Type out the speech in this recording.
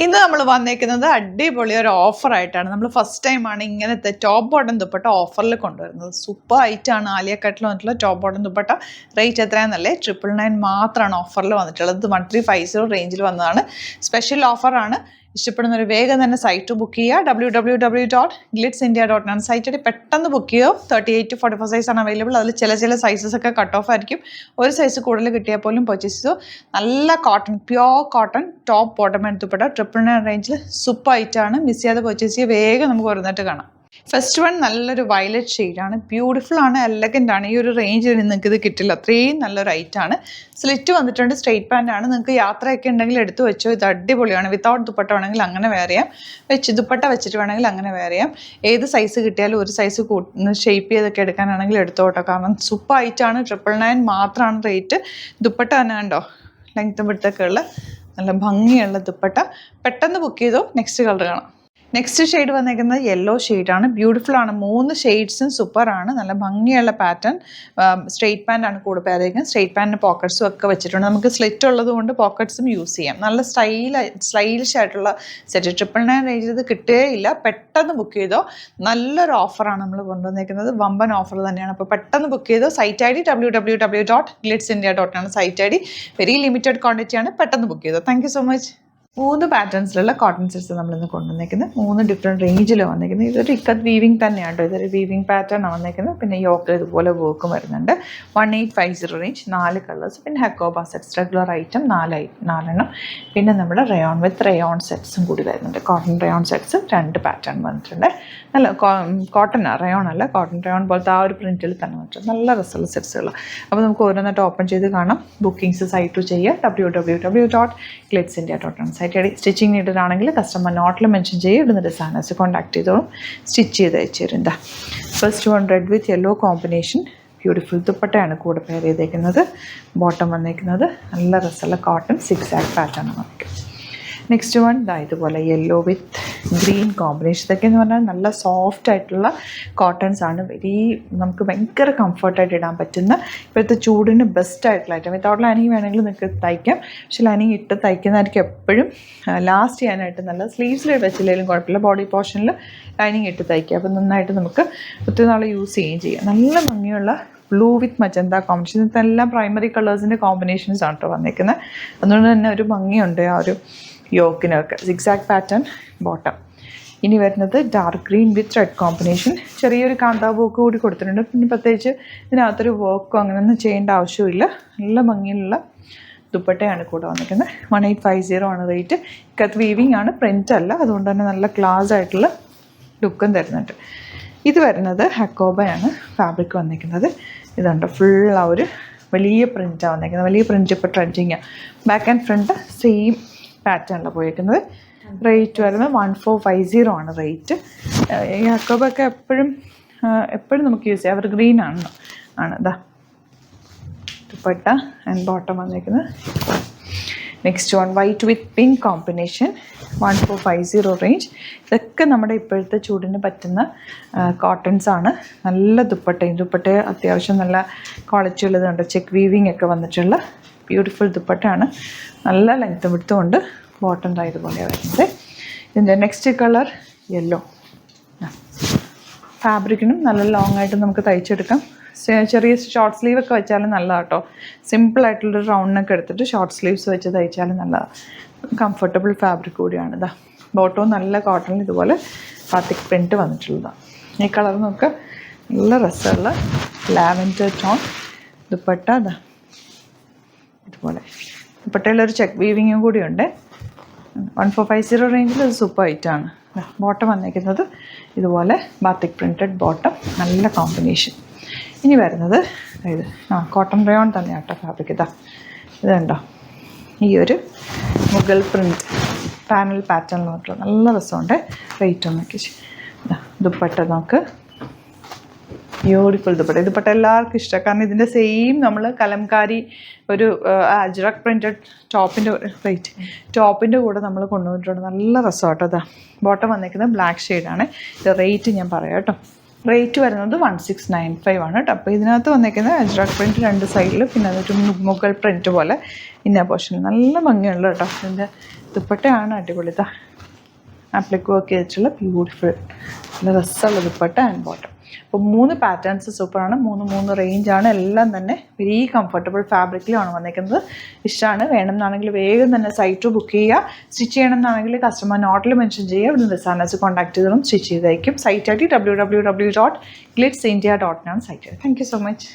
ഇന്ന് നമ്മൾ വന്നേക്കുന്നത് അടിപൊളി ഒരു ഓഫറായിട്ടാണ്. നമ്മൾ ഫസ്റ്റ് ടൈമാണ് ഇങ്ങനത്തെ ടോപ്പ് ബോട്ടം ദുപ്പട്ട ഓഫറിൽ കൊണ്ടുവരുന്നത്. സൂപ്പർ ആയിട്ടാണ് ആലിയ കട്ടിൽ വന്നിട്ടുള്ള ടോപ്പ് ബോട്ടം ദുപ്പട്ട. റേറ്റ് എത്രയാണെന്നല്ലേ, 999 മാത്രമാണ് ഓഫറിൽ വന്നിട്ടുള്ളത്. 1350 റേഞ്ചിൽ വന്നതാണ്. സ്പെഷ്യൽ ഓഫറാണ്. ഇഷ്ടപ്പെടുന്നവർ വേഗം തന്നെ സൈറ്റ് ബുക്ക് ചെയ്യുക. www.glitzindia.in സൈറ്റ് പെട്ടെന്ന് ബുക്ക് ചെയ്യുക. 38 to 44 സൈസാണ് അവൈലബിൾ. അതിൽ ചില സൈസസ് ഒക്കെ കട്ട് ഓഫ് ആയിരിക്കും. ഒരു സൈസ് കൂടുതൽ കിട്ടിയാൽ പോലും പർച്ചേസ് ചെയ്തു. നല്ല cotton, pure cotton top bottom എടുത്തുപ്പെട്ട 999 റേഞ്ചിൽ സൂപ്പർ ആയിട്ടാണ്. മിസ് ചെയ്യാതെ പർച്ചേസ് ചെയ്യുക. വേഗം നമുക്ക് വരുന്നിട്ട് കാണാം. ഫസ്റ്റ് വൺ നല്ലൊരു വയലറ്റ് ഷെയ്ഡാണ്. ബ്യൂട്ടിഫുൾ ആണ്, എലഗൻ്റ് ആണ്. ഈ ഒരു റേഞ്ചിൽ നിങ്ങൾക്ക് ഇത് കിട്ടില്ല. അത്രയും നല്ലൊരു ഐറ്റാണ്. സ്ലിറ്റ് വന്നിട്ടുണ്ട്. സ്ട്രെയിറ്റ് പാൻ്റ് ആണ്. നിങ്ങൾക്ക് യാത്രയൊക്കെ ഉണ്ടെങ്കിൽ എടുത്തു വെച്ചോ. ഇത് അടിപൊളിയാണ്. വിത്തൗട്ട് ദുപ്പട്ട വേണമെങ്കിൽ അങ്ങനെ വെയർ ചെയ്യാം. ദുപ്പട്ട വെച്ചിട്ട് വേണമെങ്കിൽ അങ്ങനെ വെയർ ചെയ്യാം. ഏത് സൈസ് കിട്ടിയാലും ഒരു സൈസ് ഷേപ്പ് ചെയ്തൊക്കെ എടുക്കാനാണെങ്കിൽ എടുത്തോട്ടോ. കാരണം സൂപ്പർ ഐറ്റാണ്. 999 മാത്രമാണ് റേറ്റ്. ദുപ്പട്ട തന്നെ കണ്ടോ, ലെങ്ത്തും വിഡ്ത്തൊക്കെ ഉള്ള നല്ല ഭംഗിയുള്ള ദുപ്പട്ട. പെട്ടെന്ന് ബുക്ക് ചെയ്തോ. നെക്സ്റ്റ് കളർ കാണാം. നെക്സ്റ്റ് ഷെയ്ഡ് വന്നേക്കുന്നത് യെല്ലോ ഷെയ്ഡാണ്. ബ്യൂട്ടിഫുൾ ആണ്. 3 ഷെയ്ഡ്സും സൂപ്പറാണ്. നല്ല ഭംഗിയുള്ള പാറ്റേൺ. സ്ട്രെയിറ്റ് പാൻ്റ് ആണ് കൂടെ പേരേക്കുന്നത്. സ്ട്രെയിറ്റ് പാൻറ്റിന് പോക്കറ്റ്സും ഒക്കെ വെച്ചിട്ടുണ്ട്. നമുക്ക് സ്ലിറ്റ് ഉള്ളത് കൊണ്ട് പോക്കറ്റ്സും യൂസ് ചെയ്യാം. നല്ല സ്റ്റൈലിഷ് ആയിട്ടുള്ള സെറ്റ്. 999 റേഞ്ചിൽ ഇത് കിട്ടുകയില്ല. പെട്ടെന്ന് ബുക്ക് ചെയ്തോ. നല്ലൊരു ഓഫറാണ് നമ്മൾ കൊണ്ടുവന്നേക്കുന്നത്. വമ്പൻ ഓഫർ തന്നെയാണ്. അപ്പോൾ പെട്ടെന്ന് ബുക്ക് ചെയ്തോ. Site I D www.glitzindia.in site I D. Very limited ക്വാണ്ടിറ്റിയാണ്. പെട്ടെന്ന് ബുക്ക് ചെയ്തോ. Thank you so much. 3 പാറ്റേൺസിലുള്ള കോട്ടൺ സെറ്റ്സ് നമ്മളിന്ന് കൊണ്ടുവന്നേക്കുന്നത്. 3 ഡിഫറെൻറ്റ് റേഞ്ചിലാണ് വന്നേക്കുന്നത്. ഇതൊരു ഇക്കത്ത് വീവിങ് തന്നെയാണ്. ഇതൊരു വീവിങ് പാറ്റേണാണ് വന്നേക്കുന്നത്. പിന്നെ യോക്കിൽ ഇതുപോലെ വർക്കും വരുന്നുണ്ട്. 1850 റേഞ്ച്. 4 കളേഴ്സ്. പിന്നെ ഹെക്കോബ സെറ്റ്സ് റെഗുലർ ഐറ്റം 4 പിന്നെ നമ്മുടെ റയോൺ വിത്ത് റയോൺ സെറ്റ്സും കൂടി വരുന്നുണ്ട്. കോട്ടൺ റയോൺ സെറ്റ്സ് 2 പാറ്റേൺ വന്നിട്ടുണ്ട്. നല്ല കോട്ടൺ റയോൺ അല്ല, കോട്ടൺ റയോൺ പോലത്തെ ആ ഒരു പ്രിൻറ്റിൽ തന്നെ വന്നിട്ടുണ്ട്. നല്ല രസമുള്ള സെറ്റ്സുകൾ. അപ്പോൾ നമുക്ക് ഓരോന്നായിട്ട് ഓപ്പൺ ചെയ്ത് കാണാം. ബുക്കിംഗ്സ് സൈറ്റ് ചെയ്യുക. www.glitzindia.in site I D. Stitching needed ആണെങ്കിൽ കസ്റ്റമർ നോട്ടിൽ മെൻഷൻ ചെയ്യുക. ഇടുന്ന ഡിസൈനേഴ്സ് കോൺടാക്ട് ചെയ്തോളും. സ്റ്റിച്ച് ചെയ്ത് അയച്ചിരുന്ന first one red with yellow combination. Beautiful ദുപ്പട്ടയാണ് കൂടെ പെയർ ചെയ്തേക്കുന്നത്. ബോട്ടം വന്നേക്കുന്നത് നല്ല രസമുള്ള കോട്ടൺ 6 പാറ്റേൺ വന്നേക്കുന്നത്. നെക്സ്റ്റ് വൺ ഇതുപോലെ യെല്ലോ വിത്ത് ഗ്രീൻ കോമ്പിനേഷൻ. ഇതൊക്കെ എന്ന് പറഞ്ഞാൽ നല്ല സോഫ്റ്റ് ആയിട്ടുള്ള കോട്ടൺസ് ആണ്. നമുക്ക് ഭയങ്കര കംഫർട്ടായിട്ട് ഇടാൻ പറ്റുന്ന ഇപ്പോഴത്തെ ചൂടിന് ബെസ്റ്റ് ആയിട്ടുള്ള ഐറ്റം. വിത്തൗട്ട് ലൈനിങ് വേണമെങ്കിൽ നിങ്ങൾക്ക് തയ്ക്കാം. പക്ഷെ ലൈനിങ് ഇട്ട് തയ്ക്കുന്നതായിരിക്കും എപ്പോഴും ലാസ്റ്റ് ചെയ്യാനായിട്ട് നല്ല. സ്ലീവ്സിൽ വെച്ചില്ലെങ്കിലും കുഴപ്പമില്ല. ബോഡി പോർഷനിൽ ലൈനിങ് ഇട്ട് തയ്ക്കുക. അപ്പോൾ നന്നായിട്ട് നമുക്ക് ഒത്തിരി നാൾ യൂസ് ചെയ്യുകയും ചെയ്യാം. നല്ല ഭംഗിയുള്ള ബ്ലൂ വിത്ത് മജന്ത കോമ്പിനേഷൻ. ഇതെല്ലാം പ്രൈമറി കളേഴ്സിൻ്റെ കോമ്പിനേഷൻസ് ആണ് കേട്ടോ വന്നേക്കുന്നത്. അതുകൊണ്ട് തന്നെ ഒരു ഭംഗിയുണ്ട് ആ ഒരു യോക്കിനൊക്കെ. Zigzag pattern bottom. ഇനി വരുന്നത് dark green with red combination. ചെറിയൊരു കാന്താ വർക്ക് കൂടി കൊടുത്തിട്ടുണ്ട്. പിന്നെ പ്രത്യേകിച്ച് ഇതിനകത്തൊരു വർക്കോ അങ്ങനെയൊന്നും ചെയ്യേണ്ട ആവശ്യമില്ല. നല്ല ഭംഗിയിലുള്ള ദുപ്പട്ടയാണ് കൂടെ വന്നിരിക്കുന്നത്. 1850 ആണ് റേറ്റ്. ഇക്കത്ത് വീവിങ് ആണ്, പ്രിൻ്റ് അല്ല. അതുകൊണ്ട് തന്നെ നല്ല ക്ലാസ് ആയിട്ടുള്ള ലുക്കും തരുന്നുണ്ട്. ഇത് വരുന്നത് ഹക്കോബയാണ് ഫാബ്രിക് വന്നിരിക്കുന്നത്. ഇതുണ്ട് ഫുൾ ആ ഒരു വലിയ പ്രിൻ്റാണ് വന്നിരിക്കുന്നത്. വലിയ പ്രിൻ്റ് ഇപ്പോൾ ട്രെൻഡിങ്ങാണ്. ബാക്ക് ആൻഡ് ഫ്രണ്ട് സെയിം പാറ്റേണിലാണ് പോയിരിക്കുന്നത്. റേറ്റ് വരുന്നത് 1450 ആണ് റേറ്റ്. ഈ ഹക്കോബൊക്കെ എപ്പോഴും നമുക്ക് യൂസ് ചെയ്യാം. അവർ ഗ്രീൻ ആണ് ഇതാ ദുപ്പട്ട ആൻഡ് ബോട്ടം വന്നിരിക്കുന്നത്. നെക്സ്റ്റ് വൺ വൈറ്റ് വിത്ത് പിങ്ക് കോമ്പിനേഷൻ. 1450 റേഞ്ച്. ഇതൊക്കെ നമ്മുടെ ഇപ്പോഴത്തെ ചൂടിന് പറ്റുന്ന കോട്ടൺസ് ആണ്. നല്ല ദുപ്പട്ട അത്യാവശ്യം നല്ല ക്വാളിറ്റി ഉള്ളതുണ്ട്. ചെക്ക് വീവിങ് ഒക്കെ വന്നിട്ടുള്ള ബ്യൂട്ടിഫുൾ ദുപ്പട്ടയാണ്. നല്ല ലെങ്ത്തും വിഡ്ത്തും ഉണ്ട്. ബോട്ടം ഇതുപോലെയാണ് വരുന്നത്. ഇതിൻ്റെ നെക്സ്റ്റ് കളർ യെല്ലോ. ഫാബ്രിക്കിനും നല്ല ലോങ് ആയിട്ട് നമുക്ക് തയ്ച്ചെടുക്കാം. ചെറിയ ഷോർട്ട് സ്ലീവ് ഒക്കെ വെച്ചാലും നല്ലതാണ് കേട്ടോ. സിമ്പിളായിട്ടുള്ളൊരു റൗണ്ടിനൊക്കെ എടുത്തിട്ട് ഷോർട്ട് സ്ലീവ്സ് വെച്ച് തയ്ച്ചാലും നല്ലതാണ്. കംഫർട്ടബിൾ ഫാബ്രിക് കൂടിയാണ്. ഇതാ ബോട്ടവും നല്ല കോട്ടണിൽ ഇതുപോലെ പാത്തിക് പ്രിൻറ്റ് വന്നിട്ടുള്ളതാണ്. ഈ കളർ നമുക്ക് നല്ല രസമുള്ള ലാവൻഡർ ടോൺ ദുപ്പട്ട. ഇതാ ഇതുപോലെ ദുപ്പട്ടയിലൊരു ചെക്ക് വീവിങ്ങും കൂടിയുണ്ട്. 1450 റേഞ്ചിൽ ഇത് സൂപ്പർ ഐറ്റാണ്. ബോട്ടം വന്നിരിക്കുന്നത് ഇതുപോലെ ബാത്തിക് പ്രിൻറ്റഡ് ബോട്ടം. നല്ല കോമ്പിനേഷൻ. ഇനി വരുന്നത് ഇത് കോട്ടൺ റയോൺ തന്നെയാണ് കേട്ടോ ഫാബ്രിക്. ഇതുണ്ടോ ഈ ഒരു മുഗൾ പ്രിൻറ്റ് പാനൽ പാറ്റേൺ നോക്കിയിട്ടുള്ള നല്ല രസമുണ്ട്. റേറ്റ് നോക്കി ദുപ്പട്ട നമുക്ക് ബ്യൂട്ടിഫുൾ ദുപ്പട്ട. ദുപ്പട്ട എല്ലാവർക്കും ഇഷ്ടമാണ്. കാരണം ഇതിൻ്റെ സെയിം നമ്മൾ കലംകാരി ഒരു അജ്രക് പ്രിൻറ്റഡ് ടോപ്പിൻ്റെ കൂടെ നമ്മൾ കൊണ്ടുവന്നിട്ടുണ്ട്. നല്ല രസമാട്ടോ. അതാ ബോട്ടം വന്നിരിക്കുന്നത് ബ്ലാക്ക് ഷെയ്ഡാണ്. ഇത് റേറ്റ് ഞാൻ പറയാം കേട്ടോ. റേറ്റ് വരുന്നത് 1695 ആണ് കേട്ടോ. അപ്പോൾ ഇതിനകത്ത് വന്നിരിക്കുന്നത് അജ്രക് പ്രിൻറ്റ് 2 സൈഡിൽ, പിന്നെ അതൊരു മുഗൾ പ്രിൻറ്റ് പോലെ ഇന്ന പോർഷൻ. നല്ല ഭംഗിയുള്ള കേട്ടോ. ഇതിൻ്റെ ദുപ്പട്ടയാണ് അടിപൊളി. ഇതാ ആപ്ലിക് വർക്ക് ചെയ്തിട്ടുള്ള ബ്യൂട്ടിഫുൾ നല്ല രസമുള്ള ദുപ്പട്ട ആൻഡ് ബോട്ടം. അപ്പോൾ 3 പാറ്റേൺസ് സൂപ്പറാണ്. 3 റേഞ്ചാണ്. എല്ലാം തന്നെ വെരി കംഫർട്ടബിൾ ഫാബ്രിക്കിലാണ് വന്നിരിക്കുന്നത്. ഇഷ്ടമാണ് വേണമെന്നാണെങ്കിൽ വേഗം തന്നെ സൈറ്റ് ബുക്ക് ചെയ്യുക. സ്റ്റിച്ച് ചെയ്യണമെന്നാണെങ്കിൽ കസ്റ്റമർ നോട്ടിൽ മെൻഷൻ ചെയ്യുക. ഇവിടുന്ന് ഡിസൈനേഴ്സ് കോൺടാക്ട് ചെയ്തതും സ്റ്റിച്ച് ചെയ്തായിരിക്കും. സൈറ്റ് ഐ ഡി www.glitzindia.in ആണ് site. Thank you so much.